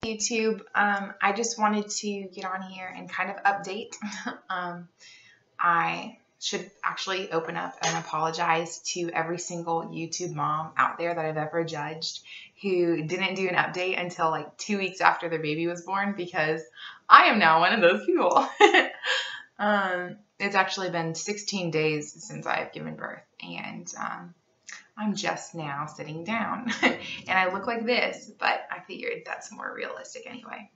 YouTube. I just wanted to get on here and kind of update. I should actually open up and apologize to every single YouTube mom out there that I've ever judged who didn't do an update until like 2 weeks after their baby was born, because I am now one of those people. It's actually been 16 days since I've given birth, and I'm just now sitting down and I look like this, but I figured that's more realistic anyway.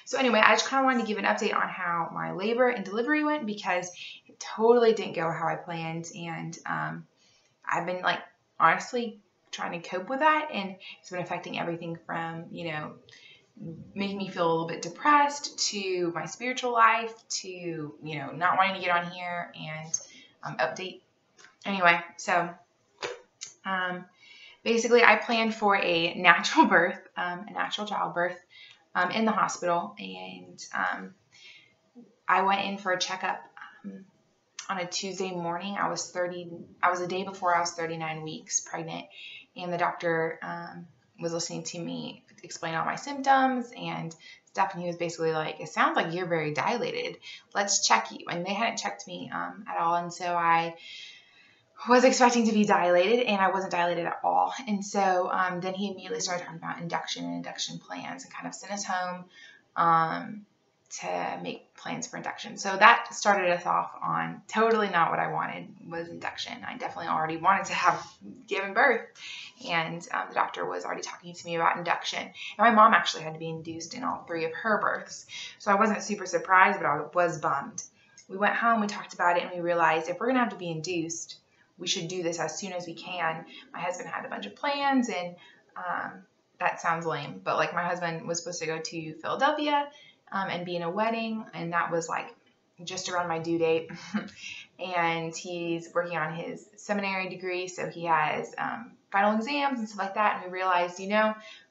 So anyway, I just kind of wanted to give an update on how my labor and delivery went, because it totally didn't go how I planned. And I've been like honestly trying to cope with that, and it's been affecting everything from, making me feel a little bit depressed, to my spiritual life, to, not wanting to get on here and update. Anyway, so basically I planned for a natural birth, a natural childbirth in the hospital, and I went in for a checkup on a Tuesday morning. I was a day before I was 39 weeks pregnant, and the doctor was listening to me explain all my symptoms and stuff, and he was basically like, it sounds like you're very dilated. Let's check you. And they hadn't checked me at all, and so I was expecting to be dilated, and I wasn't dilated at all. And so then he immediately started talking about induction and induction plans, and kind of sent us home to make plans for induction. So that started us off on totally not what I wanted was induction. I definitely already wanted to have given birth, and the doctor was already talking to me about induction. And my mom actually had to be induced in all 3 of her births. So I wasn't super surprised, but I was bummed. We went home, we talked about it, and we realized if we're going to have to be induced, we should do this as soon as we can. My husband had a bunch of plans, and that sounds lame, but like my husband was supposed to go to Philadelphia and be in a wedding, and that was like just around my due date. And he's working on his seminary degree, so he has final exams and stuff like that. And we realized,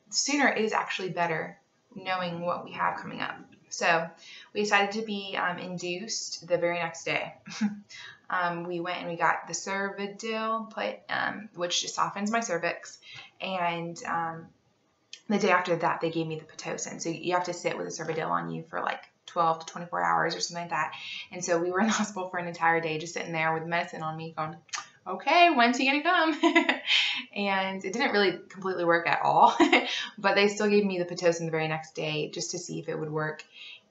sooner is actually better, knowing what we have coming up. So we decided to be induced the very next day. We went and we got the Cervidil put, which just softens my cervix. And the day after that, they gave me the Pitocin. So you have to sit with a Cervidil on you for like 12 to 24 hours or something like that. And so we were in the hospital for an entire day, just sitting there with medicine on me going, okay, when's he going to come? And it didn't really completely work at all, but they still gave me the Pitocin the very next day just to see if it would work.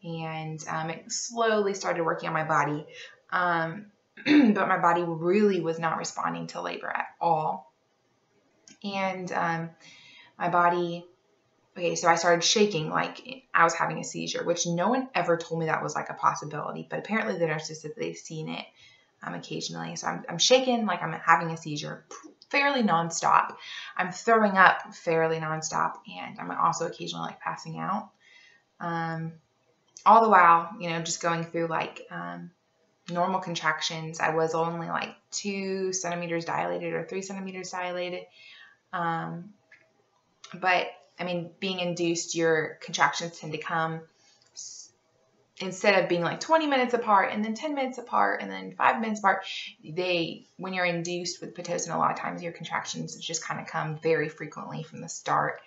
And it slowly started working on my body. But my body really was not responding to labor at all. And my body, so I started shaking like I was having a seizure, which no one ever told me that was like a possibility, but apparently the nurses said they've seen it occasionally. So I'm shaking like I'm having a seizure fairly nonstop. I'm throwing up fairly nonstop, and I'm also occasionally like passing out. All the while, just going through like normal contractions. I was only like 2 centimeters dilated or 3 centimeters dilated. But I mean, being induced, your contractions tend to come, instead of being like 20 minutes apart and then 10 minutes apart and then 5 minutes apart, when you're induced with Pitocin, a lot of times your contractions just kind of come very frequently from the start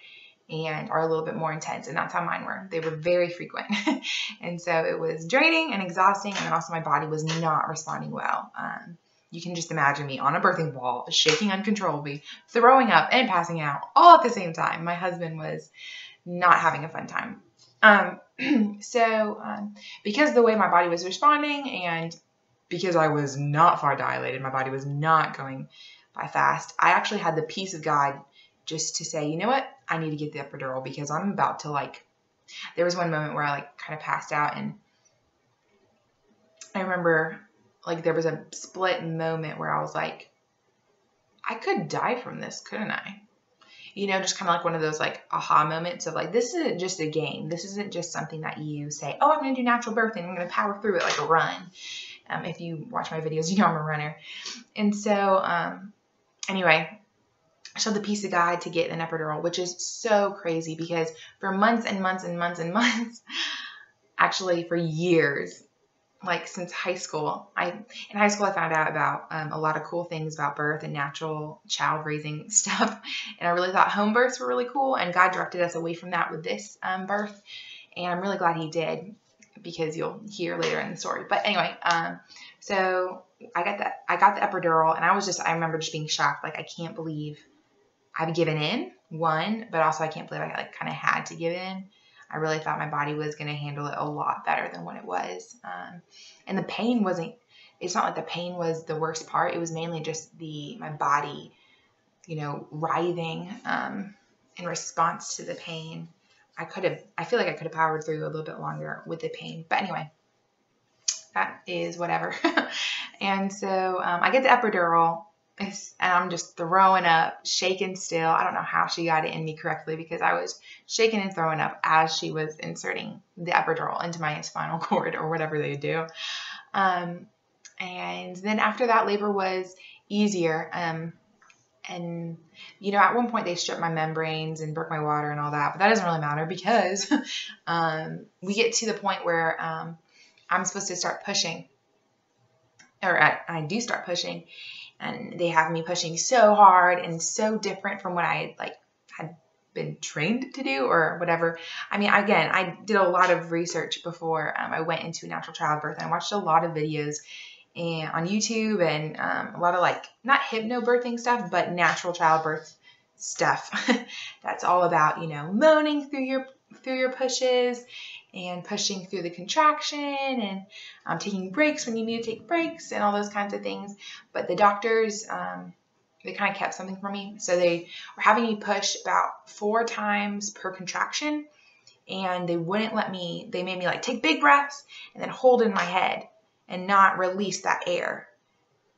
and are a little bit more intense. And that's how mine were. They were very frequent. And so it was draining and exhausting. And then also my body was not responding well. You can just imagine me on a birthing ball, shaking uncontrollably, throwing up and passing out all at the same time. My husband was not having a fun time. Because of the way my body was responding, and because I was not far dilated, my body was not going by fast, I actually had the peace of God just to say, you know what, I need to get the epidural, because I'm about to there was one moment where I kind of passed out, and I remember there was a split moment where I was like, I could die from this, couldn't I? Just kind of like one of those aha moments of this isn't just a game. This isn't just something that you say, oh, I'm going to do natural birth and I'm going to power through it like a run. If you watch my videos, I'm a runner. And so, anyway, I showed the peace of God to get an epidural, which is so crazy, because for months and months and months and months, actually for years, like since high school. In high school I found out about a lot of cool things about birth and natural child raising stuff, and I really thought home births were really cool, and God directed us away from that with this birth, and I'm really glad He did, because you'll hear later in the story. But anyway, so I got the epidural, and I remember just being shocked, like I can't believe I've given in, one, but also I can't believe I like kind of had to give in. I really thought my body was going to handle it a lot better than what it was. And the pain it's not like the pain was the worst part. It was mainly just my body, writhing in response to the pain. I feel like I could have powered through a little bit longer with the pain. But anyway, that is whatever. And so I get the epidural. And I'm just throwing up, shaking still. I don't know how she got it in me correctly, because I was shaking and throwing up as she was inserting the epidural into my spinal cord, or whatever they do. And then after that, labor was easier. And, at one point they stripped my membranes and broke my water and all that, but that doesn't really matter, because we get to the point where I'm supposed to start pushing, or I do start pushing. And they have me pushing so hard and so different from what I had been trained to do, or whatever. I mean, again, I did a lot of research before I went into natural childbirth, and I watched a lot of videos on YouTube, and a lot of not hypnobirthing stuff, but natural childbirth stuff. That's all about, moaning through your pushes, and pushing through the contraction, and taking breaks when you need to take breaks, and all those kinds of things. But the doctors, they kind of kept something from me. So they were having me push about 4 times per contraction, and they wouldn't let me, they made me take big breaths and then hold in my head and not release that air.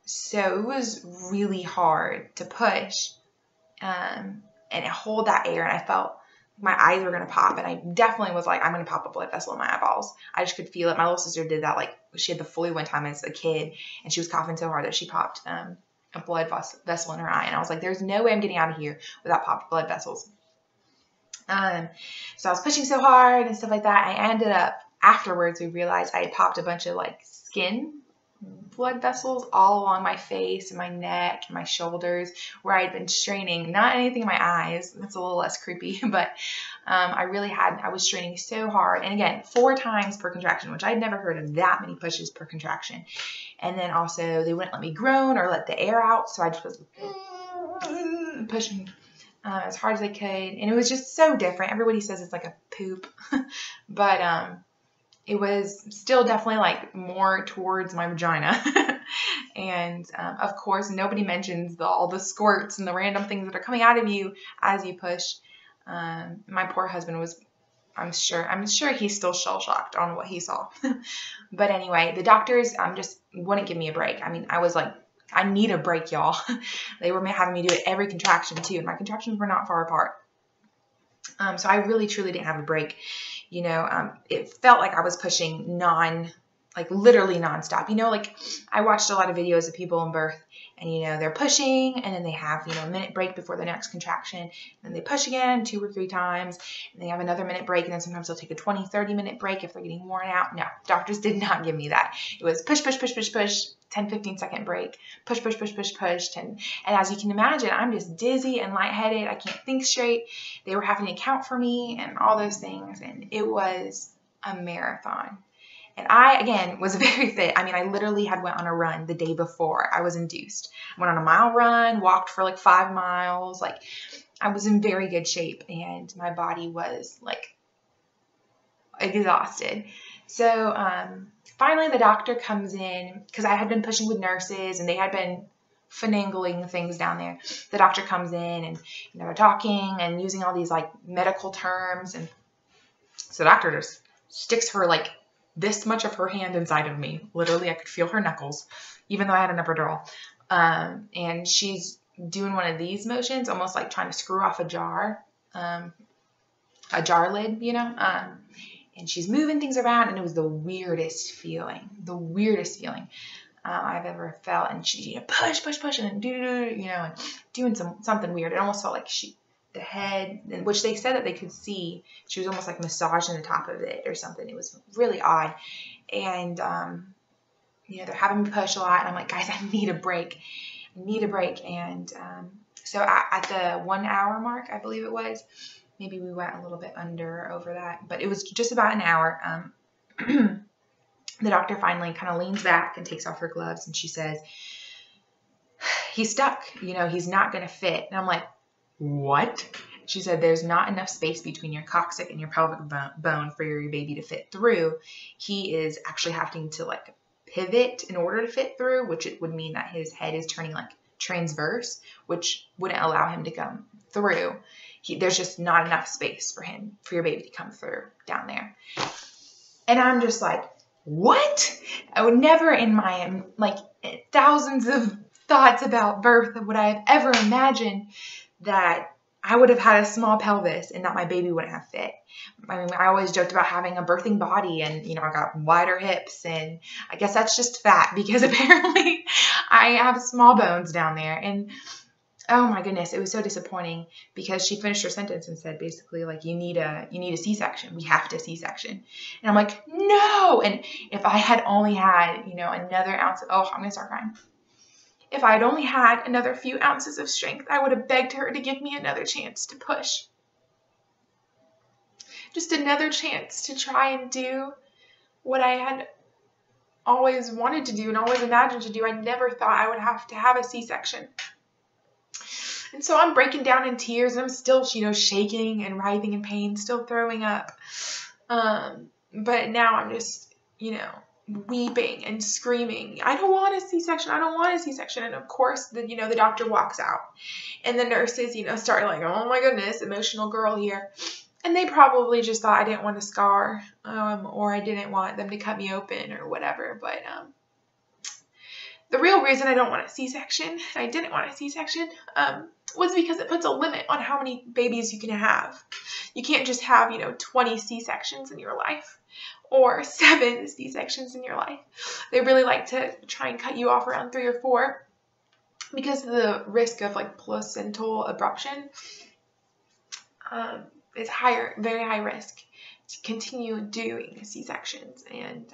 So it was really hard to push and hold that air, and I felt my eyes were going to pop, and I definitely was I'm going to pop a blood vessel in my eyeballs. I just could feel it. My little sister did that. She had the flu one time as a kid, and she was coughing so hard that she popped a blood vessel in her eye. And I was like, there's no way I'm getting out of here without popped blood vessels. So I was pushing so hard and stuff like that. I ended up, afterwards, we realized I had popped a bunch of skin blood vessels all along my face and my neck and my shoulders, where I'd been straining. Not anything in my eyes. That's a little less creepy, but I was straining so hard. And again, 4 times per contraction, which I'd never heard of that many pushes per contraction. And then also they wouldn't let me groan or let the air out, so I just was pushing as hard as I could. And it was just so different. Everybody says it's like a poop, but it was still definitely more towards my vagina. And of course, nobody mentions all the squirts and the random things that are coming out of you as you push. My poor husband was, I'm sure he's still shell-shocked on what he saw. But anyway, the doctors just wouldn't give me a break. I mean, I was I need a break, y'all. They were having me do it every contraction too, and my contractions were not far apart. So I really, truly didn't have a break. It felt like I was pushing literally nonstop. I watched a lot of videos of people in birth, and, they're pushing, and then they have, a minute break before the next contraction, and then they push again 2 or 3 times, and they have another minute break, and then sometimes they'll take a 20, 30-minute break if they're getting worn out. No, doctors did not give me that. It was push, push, push, push, push, 10, 15-second break, push, push, push, push, push, and as you can imagine, I'm just dizzy and lightheaded. I can't think straight. They were having to count for me and all those things, and it was a marathon. And I, again, was very fit. I mean, I literally had went on a run the day before I was induced. I went on a mile run, walked for 5 miles. I was in very good shape, and my body was exhausted. So finally the doctor comes in, because I had been pushing with nurses, and they had been finagling things down there. The doctor comes in, and they're talking and using all these medical terms. And so the doctor just sticks her this much of her hand inside of me. Literally, I could feel her knuckles, even though I had an epidural. And she's doing one of these motions, almost like trying to screw off a jar lid, and she's moving things around, and it was the weirdest feeling I've ever felt. And she push, push, push, and do, and doing something weird. It almost felt like the head, which they said that they could see, she was almost massaging the top of it or something. It was really odd. And they're having me push a lot. And I'm like, guys, I need a break. And so at the 1 hour mark, I believe it was, maybe we went a little bit over that, but it was just about an hour. The doctor finally kind of leans back and takes off her gloves, and she says, he's stuck, he's not going to fit. And I'm like, what? She said, there's not enough space between your coccyx and your pelvic bone for your baby to fit through. He is actually having to like pivot in order to fit through, which it would mean that his head is turning like transverse, which wouldn't allow him to come through. There's just not enough space for your baby to come through down there. And I'm just like, what? I would never in my like thousands of thoughts about birth would I have ever imagined that I would have had a small pelvis and that my baby wouldn't have fit. I mean, I always joked about having a birthing body, and I got wider hips, and I guess that's just fat because apparently I have small bones down there. And oh my goodness, it was so disappointing because she finished her sentence and said basically like, you need a C-section. We have to C-section. And I'm like, no. And if I had only had, another ounce of, I'm going to start crying. If I had only had another few ounces of strength, I would have begged her to give me another chance to push. Just another chance to try and do what I had always wanted to do and always imagined to do. I never thought I would have to have a C-section. And so I'm breaking down in tears, and I'm still, shaking and writhing in pain, still throwing up. But now I'm just, weeping and screaming, I don't want a C-section. I don't want a C-section. And of course, the doctor walks out, and the nurses, start like, oh my goodness, emotional girl here. And they probably just thought I didn't want a scar, or I didn't want them to cut me open or whatever. But, the real reason I don't want a C-section, I didn't want a C-section, was because it puts a limit on how many babies you can have. You can't just have, 20 C-sections in your life or 7 C-sections in your life. They really like to try and cut you off around 3 or 4 because of the risk of like placental abruption is higher, very high risk to continue doing C-sections. And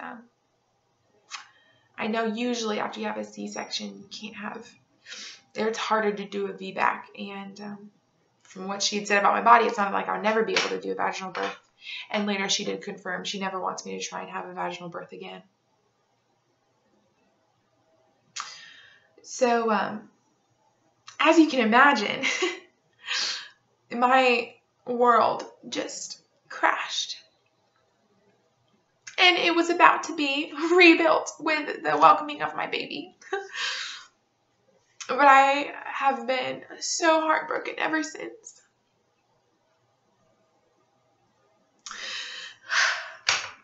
I know usually after you have a C-section, you can't have, it's harder to do a VBAC. And from what she had said about my body, it sounded like I would never be able to do a vaginal birth. And later she did confirm she never wants me to try and have a vaginal birth again. So, as you can imagine, my world just crashed. And it was about to be rebuilt with the welcoming of my baby. But I have been so heartbroken ever since.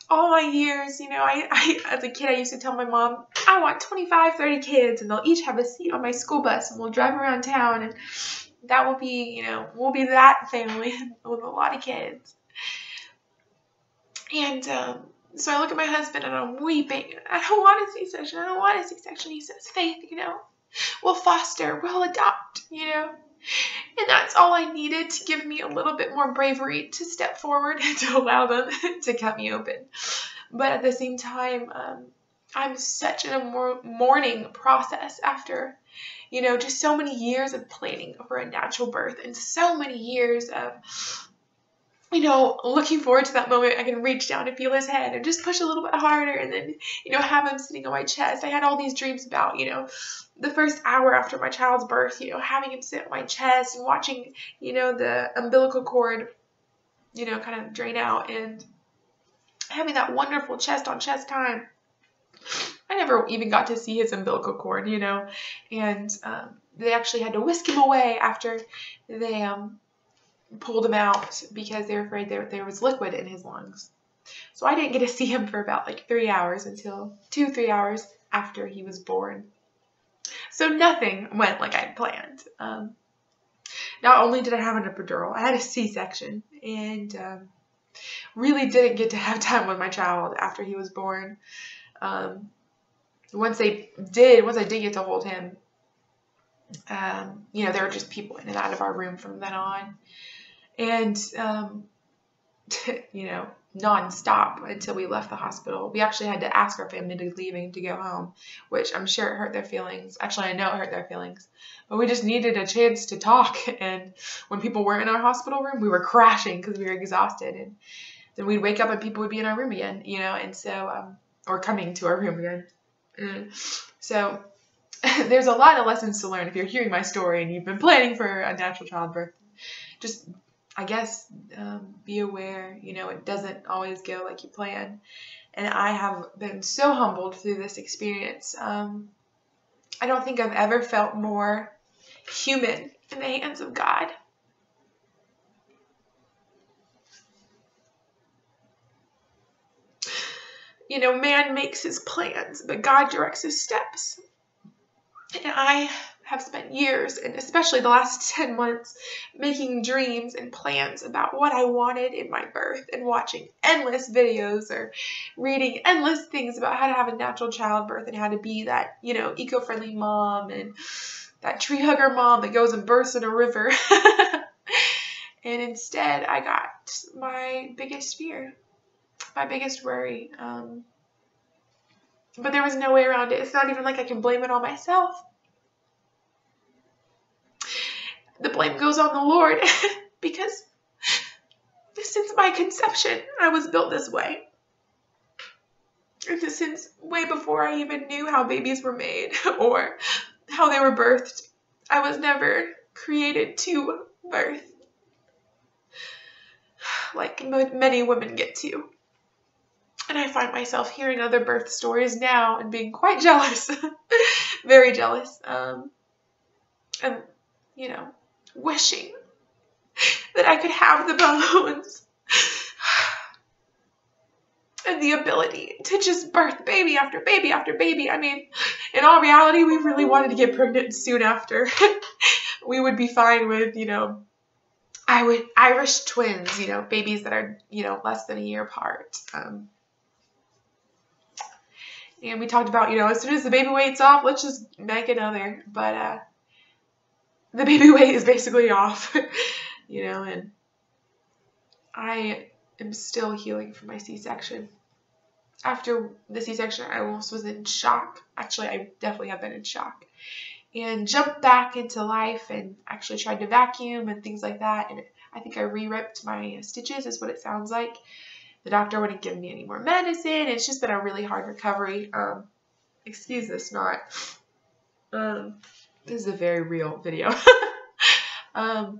All my years, I as a kid, I used to tell my mom, I want 25, 30 kids, and they'll each have a seat on my school bus, and we'll drive around town, and that will be, we'll be that family with a lot of kids. And so I look at my husband, and I'm weeping. I don't want a C-section. I don't want a C-section. He says, Faith, we'll foster, we'll adopt, And that's all I needed to give me a little bit more bravery to step forward and to allow them to cut me open. But at the same time, I'm such in a mourning process after, just so many years of planning for a natural birth and so many years of, looking forward to that moment I can reach down and feel his head and just push a little bit harder and then, have him sitting on my chest. I had all these dreams about, the first hour after my child's birth, having him sit on my chest and watching, the umbilical cord, kind of drain out and having that wonderful chest on chest time. I never even got to see his umbilical cord, and they actually had to whisk him away after they pulled him out because they were afraid there was liquid in his lungs. So I didn't get to see him for about like 3 hours until 2-3 hours after he was born. So nothing went like I had planned. Not only did I have an epidural, I had a C-section and really didn't get to have time with my child after he was born. Once I did get to hold him, there were just people in and out of our room from then on. And nonstop until we left the hospital. We actually had to ask our family to leave to go home, which I'm sure it hurt their feelings. Actually, I know it hurt their feelings. But we just needed a chance to talk. And when people weren't in our hospital room, we were crashing because we were exhausted. And then we'd wake up and people would be in our room again, and so, or coming to our room again. And so there's a lot of lessons to learn if you're hearing my story and you've been planning for a natural childbirth. Just, I guess, be aware, it doesn't always go like you plan. And I have been so humbled through this experience. I don't think I've ever felt more human in the hands of God. Man makes his plans, but God directs his steps. And I have spent years, and especially the last 10 months, making dreams and plans about what I wanted in my birth and watching endless videos or reading endless things about how to have a natural childbirth and how to be that, eco-friendly mom and that tree hugger mom that goes and births in a river. And instead, I got my biggest fear, my biggest worry. But there was no way around it. It's not even like I can blame it on myself. The blame goes on the Lord because since my conception, I was built this way. And since way before I even knew how babies were made or how they were birthed, I was never created to birth like many women get to. And I find myself hearing other birth stories now and being quite jealous, very jealous, and, wishing that I could have the bones and the ability to just birth baby after baby after baby. I mean, in all reality, we really wanted to get pregnant soon after. We would be fine with, Irish twins, babies that are, less than a year apart. And we talked about, as soon as the baby weight's off, let's just make another. But the baby weight is basically off, and I am still healing from my C-section. After the C-section, I almost was in shock. Actually, I definitely have been in shock. And jumped back into life and actually tried to vacuum and things like that. And I think I re-ripped my stitches is what it sounds like. The doctor wouldn't give me any more medicine. It's just been a really hard recovery. Excuse this snot. This is a very real video. But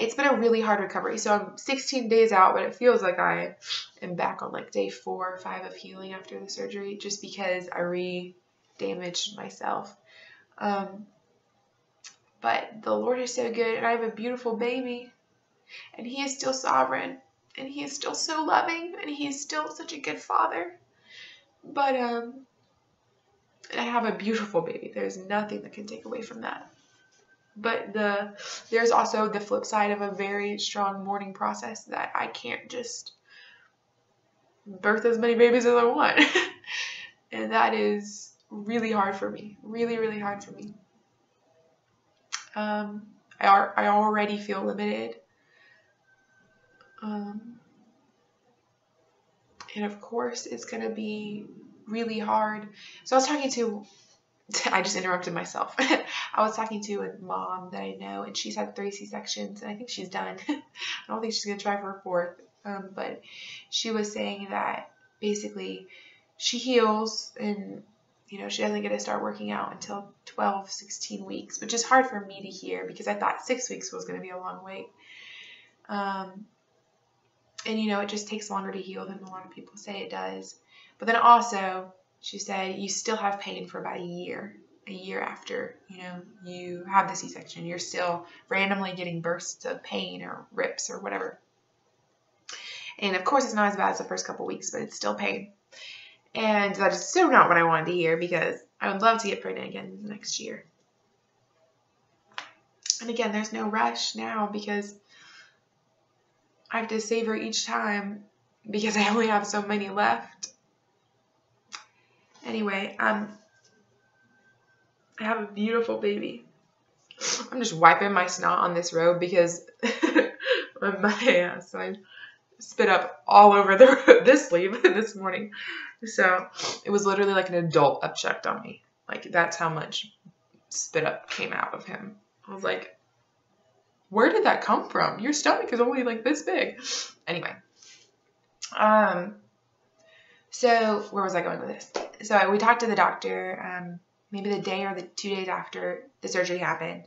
it's been a really hard recovery. So I'm 16 days out, but it feels like I am back on like day 4 or 5 of healing after the surgery, just because I re-damaged myself. But the Lord is so good, and I have a beautiful baby, and he is still sovereign, and he is still so loving, and he is still such a good father. But and I have a beautiful baby. There's nothing that can take away from that. But there's also the flip side of a very strong mourning process that I can't just birth as many babies as I want. And that is really hard for me. Really, really hard for me. I already feel limited. And of course, it's going to be really hard. So I just interrupted myself. I was talking to a mom that I know, and she's had 3 C-sections, and I think she's done. I don't think she's going to try for a 4th. But she was saying that basically she heals and, she doesn't get to start working out until 12, 16 weeks, which is hard for me to hear because I thought 6 weeks was going to be a long wait. And, it just takes longer to heal than a lot of people say it does. But then also, she said, you still have pain for about a year after, you have the C-section. You're still randomly getting bursts of pain or rips or whatever. And of course, it's not as bad as the first couple weeks, but it's still pain. And that is so not what I wanted to hear because I would love to get pregnant again next year. And again, there's no rush now because I have to savor each time because I only have so many left. Anyway, I have a beautiful baby. I'm just wiping my snot on this robe because So I spit up all over this sleeve this morning. So it was literally like an adult upchucked on me. Like, that's how much spit up came out of him. I was like, where did that come from? Your stomach is only like this big. Anyway. So where was I going with this? So we talked to the doctor, maybe the day or the 2 days after the surgery happened.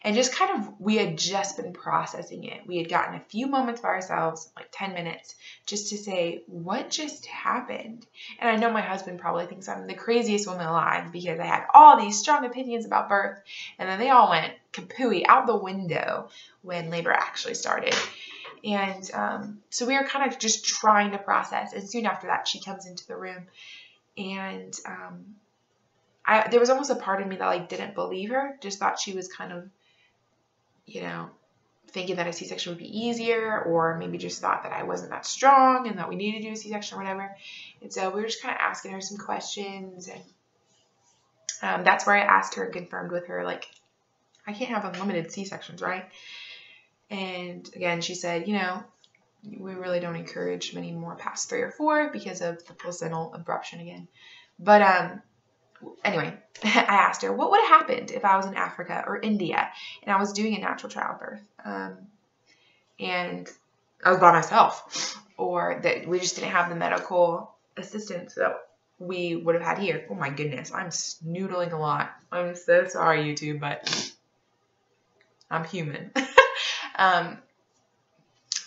And just kind of, we had just been processing it. We had gotten a few moments by ourselves, like 10 minutes, just to say, what just happened? And I know my husband probably thinks I'm the craziest woman alive because I had all these strong opinions about birth. And then they all went kapooey out the window when labor actually started. And so we were kind of just trying to process. And soon after that, she comes into the room. And there was almost a part of me that like didn't believe her, just thought she was kind of, you know, thinking that a C-section would be easier, or maybe just thought that I wasn't that strong and that we needed to do a C-section or whatever. And so we were just kind of asking her some questions, and that's where I asked her and confirmed with her, like, I can't have unlimited C-sections, right? And again, she said, you know, we really don't encourage many more past 3 or 4 because of the placental abruption again. But anyway, I asked her, what would have happened if I was in Africa or India and I was doing a natural childbirth? And I was by myself, or that we just didn't have the medical assistance that we would have had here. Oh my goodness, I'm snoodling a lot. I'm so sorry, YouTube, but I'm human.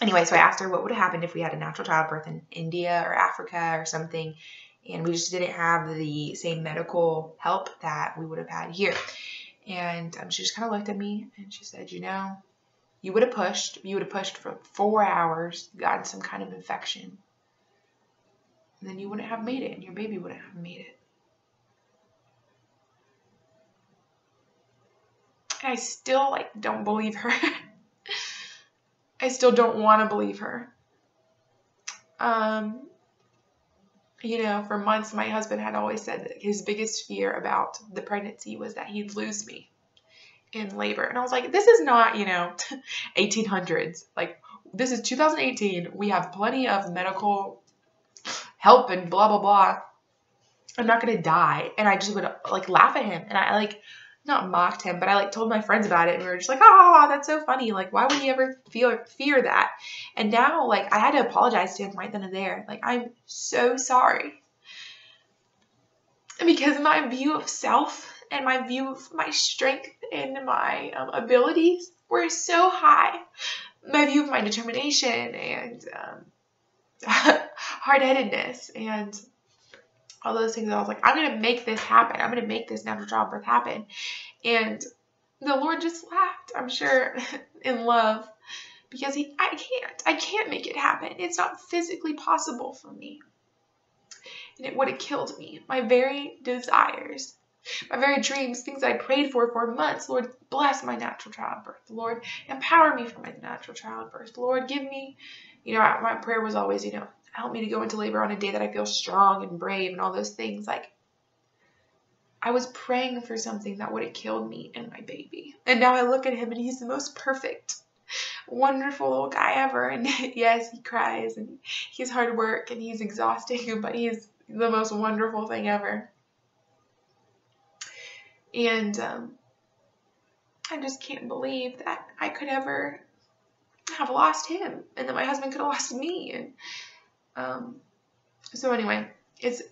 Anyway, so I asked her what would have happened if we had a natural childbirth in India or Africa or something, and we just didn't have the same medical help that we would have had here. And she just kind of looked at me and she said, you know, you would have pushed for 4 hours, gotten some kind of infection, and then you wouldn't have made it, and your baby wouldn't have made it. And I still don't believe her. I still don't want to believe her. You know, for months, my husband had always said that his biggest fear about the pregnancy was that he'd lose me in labor. And I was like, this is not, 1800s. Like, this is 2018. We have plenty of medical help and blah, blah, blah. I'm not going to die. And I just would laugh at him. And I not mocked him, but I told my friends about it, and we were just like, oh, that's so funny. Like, why would you ever fear that? And now, I had to apologize to him right then and there. I'm so sorry. Because my view of self and my view of my strength and my abilities were so high. My view of my determination and hard-headedness and all those things. I was like, I'm going to make this happen. I'm going to make this natural childbirth happen. And the Lord just laughed, I'm sure, in love, because I can't make it happen. It's not physically possible for me. And it would have killed me. My very desires, my very dreams, things I prayed for months. Lord, bless my natural childbirth. Lord, empower me for my natural childbirth. Lord, give me, my prayer was always, help me to go into labor on a day that I feel strong and brave and all those things. I was praying for something that would have killed me and my baby. And now I look at him and he's the most perfect, wonderful little guy ever. And yes, he cries and he's hard work and he's exhausting, but he's the most wonderful thing ever. And I just can't believe that I could ever have lost him and that my husband could have lost me. And so anyway, this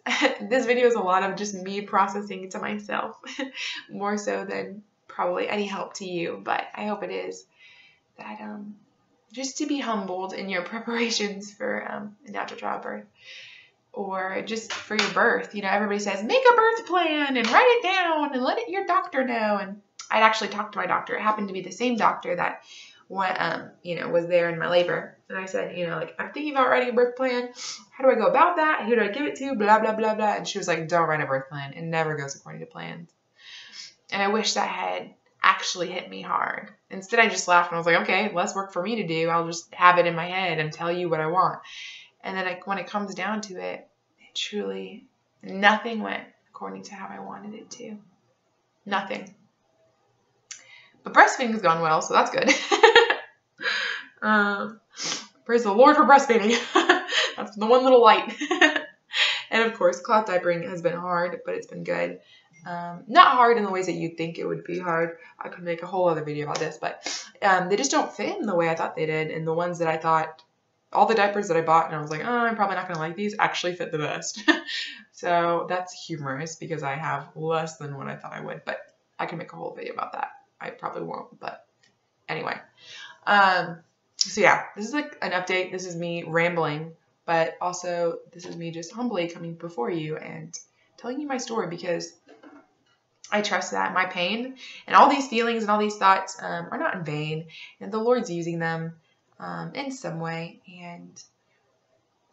video is a lot of just me processing it to myself, more so than probably any help to you. But I hope it is that just to be humbled in your preparations for a natural childbirth, or just for your birth. Everybody says make a birth plan and write it down and let your doctor know. And I'd actually talked to my doctor. It happened to be the same doctor that was there in my labor. And I said, I'm thinking about writing a birth plan. How do I go about that? Who do I give it to? Blah, blah, blah, blah. And she was like, don't write a birth plan. It never goes according to plans. And I wish that had actually hit me hard. Instead, I just laughed and I was like, okay, less work for me to do. I'll just have it in my head and tell you what I want. And then when it comes down to it, truly, nothing went according to how I wanted it to. Nothing. But breastfeeding has gone well, so that's good. Praise the Lord for breastfeeding. That's the one little light. And of course, cloth diapering has been hard, but it's been good. Not hard in the ways that you'd think it would be hard. I could make a whole other video about this, but they just don't fit in the way I thought they did. And the ones that I thought, all the diapers that I bought and I was like, oh, I'm probably not going to like these, actually fit the best. So that's humorous because I have less than what I thought I would, but I can make a whole video about that. I probably won't, but anyway. So yeah, this is like an update. This is me rambling, but also this is me just humbly coming before you and telling you my story because I trust that my pain and all these feelings and all these thoughts are not in vain, and the Lord's using them in some way, and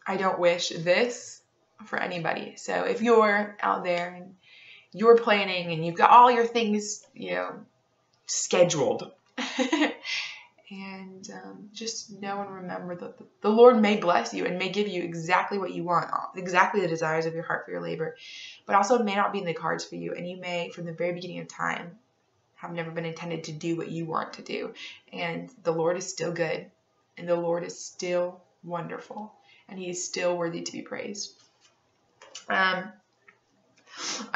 I don't wish this for anybody. So if you're out there and you're planning and you've got all your things, scheduled, and just know and remember that the Lord may bless you and may give you exactly what you want, exactly the desires of your heart for your labor, but also may not be in the cards for you, and you may, from the very beginning of time, have never been intended to do what you want to do, and the Lord is still good, and the Lord is still wonderful, and He is still worthy to be praised. I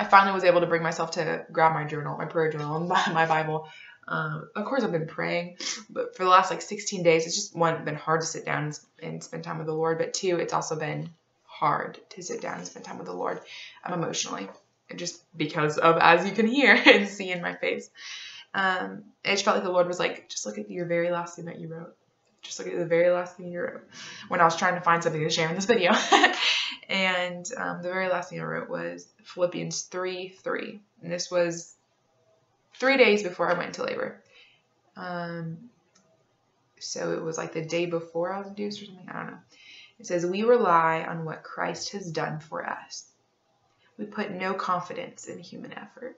finally was able to bring myself to grab my journal, my prayer journal, and my Bible. Of course, I've been praying, but for the last 16 days, it's just, one, been hard to sit down and spend time with the Lord, but two, it's also been hard to sit down and spend time with the Lord emotionally, and just because of, as you can hear and see in my face. I just felt like the Lord was like, just look at your very last thing that you wrote. Just look at the very last thing you wrote, when I was trying to find something to share in this video. And the very last thing I wrote was Philippians 3:3. And this was 3 days before I went into labor. So it was like the day before I was induced or something. I don't know. It says, we rely on what Christ has done for us. We put no confidence in human effort.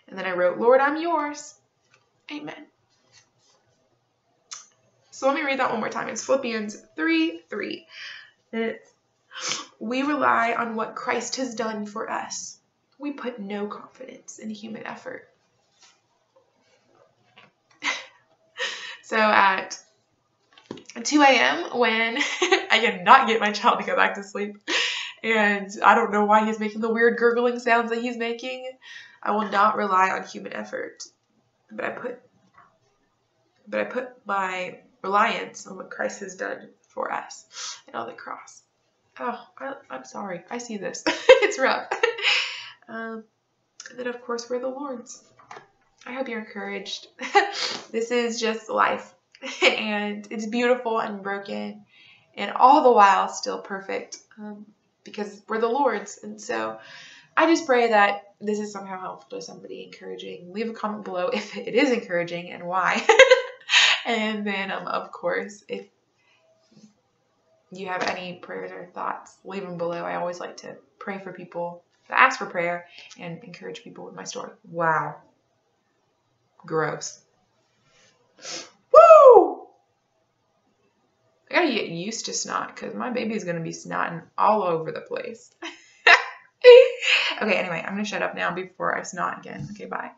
And then I wrote, Lord, I'm yours. Amen. So let me read that one more time. It's Philippians 3:3. And it's, we rely on what Christ has done for us. We put no confidence in human effort. So at 2 a.m. when I cannot get my child to go back to sleep, and I don't know why he's making the weird gurgling sounds that he's making, I will not rely on human effort, but I put my reliance on what Christ has done for us and on the cross. Oh, I'm sorry. I see this. It's rough. And then, of course, we're the Lord's. I hope you're encouraged. This is just life. And it's beautiful and broken, and all the while still perfect, because we're the Lord's. And so I just pray that this is somehow helpful to somebody, encouraging. Leave a comment below if it is encouraging and why. And then, of course, if you have any prayers or thoughts, leave them below. I always like to pray for people, to ask for prayer, and encourage people with my story. Wow. Gross. Woo! I gotta get used to snot, because my baby's going to be snotting all over the place. Okay, anyway, I'm going to shut up now before I snot again. Okay, bye.